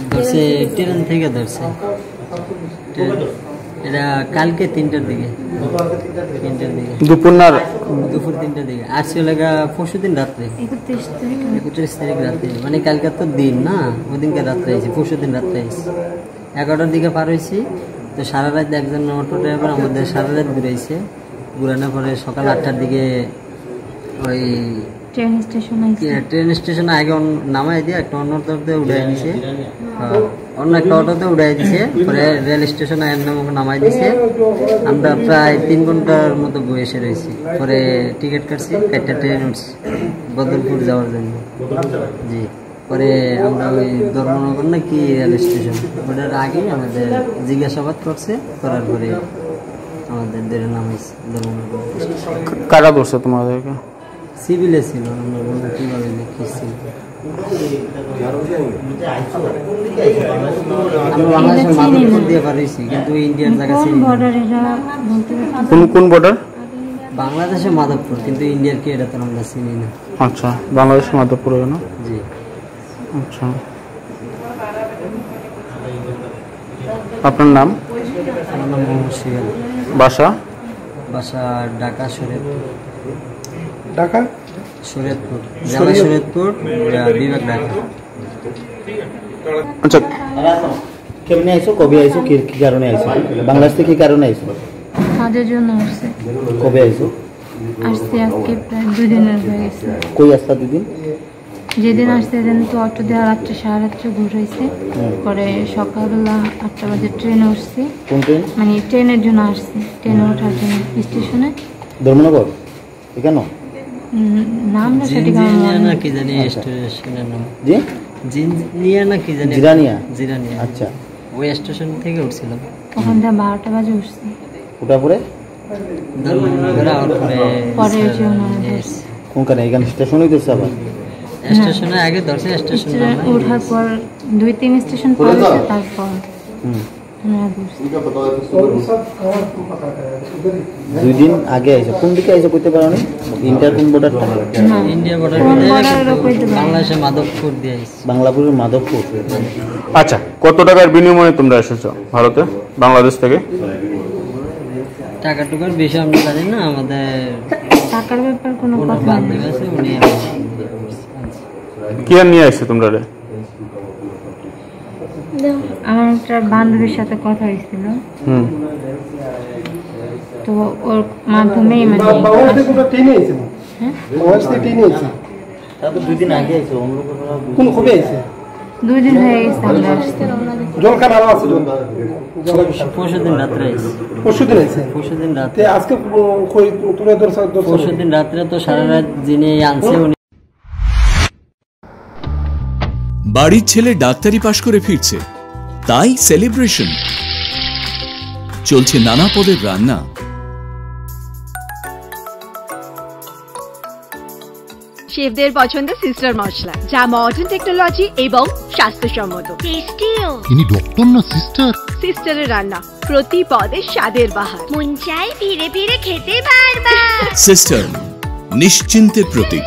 ধরছে ট্রেন থেকে ধরছে এটা কালকে 3টার দিকে দুপুর 3টার দিকে আসছে লাগা পরশুদিন রাত্রে 31 তারিখ রাত্রে মানে কালকে তো দিন না ওদিনকে রাত্রে আইছি পরশুদিন রাত্রে আইছি 11টার দিকে পার হয়েছি তো সারা রাত একজন অটো ড্রাইভার আমাদের সারা রাত ঘুরাইছে ঘুরানোর পরে সকাল 8টার দিকে ওই ট্রেন স্টেশনে আগে নামাই দিয়ে একটা অন্য অটোতে উঠাই দিছে অন্য একটা অটোতে উঠাই দিছে পরে রেল স্টেশনে নামাই দিছে আমরা প্রায় 3 ঘন্টার মতো বসে রয়েছি পরে টিকিট কাটছি একটা ট্রেন উঠছি বদরপুর যাওয়ার জন্য জি পরে আমরা ওই ধর্মনগর না কি রেল স্টেশন ওটার আগে আমাদের জিজ্ঞাসাবাদ করছে করার পরে আমাদের ধরে নামাইছে ধর্মনগর কারা ধরছে তোমাদেরকে সিভিলে ছিল আমরা কিভাবে লিখেছি আমরা বাংলাদেশের মাদকপুর দিয়ে পারিছি কিন্তু ইন্ডিয়ান জায়গা ছিল কোন বর্ডার বাংলাদেশের মাদকপুর কিন্তু ইন্ডিয়ার কি এটা তো আমরা চিনি না আচ্ছা বাংলাদেশের মাদকপুর না জি আচ্ছা আপনার নাম আমার নাম মোহাম্মদ শিয়াল বাসা ঢাকা শরীয়তপুর ঢাকা শরীয়তপুর জেলা শরীয়তপুর বিভাগ ঢাকা আচ্ছা কেমনে আইছো কবে আইছো কি কারণে আইছো বাংলাদেশ থেকে কি কারণে আইছো কাজের জন্য আসছে কবে আইছো আসছে আজকে প্রায় 2 দিনের হয়ে গেছে কই আসতা 2 দিন যেদিন আসছে সেদিন তো অটো দিয়ে রাত্রে 8:30 ঘুরাইছে পরে সকালবেলা 8টা বাজে ট্রেনে উঠছি কোন ট্রেন মানে ট্রেনের জন্য আসছি ট্রেনে ওঠার জন্য স্টেশনে ধর্মনগর এখানে নাম না সঠিক না কি জানি স্টেশনের নাম জি জিনিয়া না কি জানি জিরানিয়া আচ্ছা ওই স্টেশন থেকে উঠছিলাম ওখান থেকে 12টা বাজে উঠছি ওটা পরে ধর্মনগর আর পরে কোনখানে এখানে স্টেশনই তো আবার স্টেশনে আগে ধরছে স্টেশনে ওঠার পর 2-3 স্টেশন পার হয়েছে তারপর দুই দিন আগে আইছো কোন দিকে আইছো কইতে পারো না ইন্টার কোন বর্ডারটা ইন্ডিয়া বর্ডার বাংলাদেশের মাধবপুর দিয়ে আইছি বাংলাপুরের মাধবপুর আচ্ছা কত টাকার বিনিময়ে তোমরা এসেছো ভারতে বাংলাদেশ থেকে টাকা টুকার বিষয় আমরা জানি না আমাদের টাকার ব্যাপার কোনো কথা বান্ধব আছে উনি কি আর নিয়ে আসছে তোমরা রে আমার একটা বান্ধবীর সাথে কথা হয়েছিল তো ওর মাধ্যমেই মানে ট্রেনে আইছে না হ্যাঁ ট্রেনে আইছে তারপর 2 দিন আগে আইছো কোন কবে আইছে 2 দিন হয়ে গেছে আমরা আসছি জলখান আরো আছে পরশুদিন রাত্রে আইছি পরশুদিন রাতে আজকে কই তুলে ধরছ পরশুদিন রাত্রে তো সারা রাত যিনি আনছে উনি বাড়ির ছেলে ডাক্তারি পাশ করে ফিরছে তাই সেলিব্রেশন চলছে নানা পদের রান্না শেফদের পছন্দের সিস্টার মশলা যা মডার্ন টেকনোলজি এবং স্বাস্থ্যসম্মত টেস্টিও ইনি ডক্টর না সিস্টার সিস্টারের রান্না প্রতি পদে স্বাদের বাহার মন চাই ফিরে ফিরে খেতে বারবার সিস্টার নিশ্চিন্তের প্রতীক।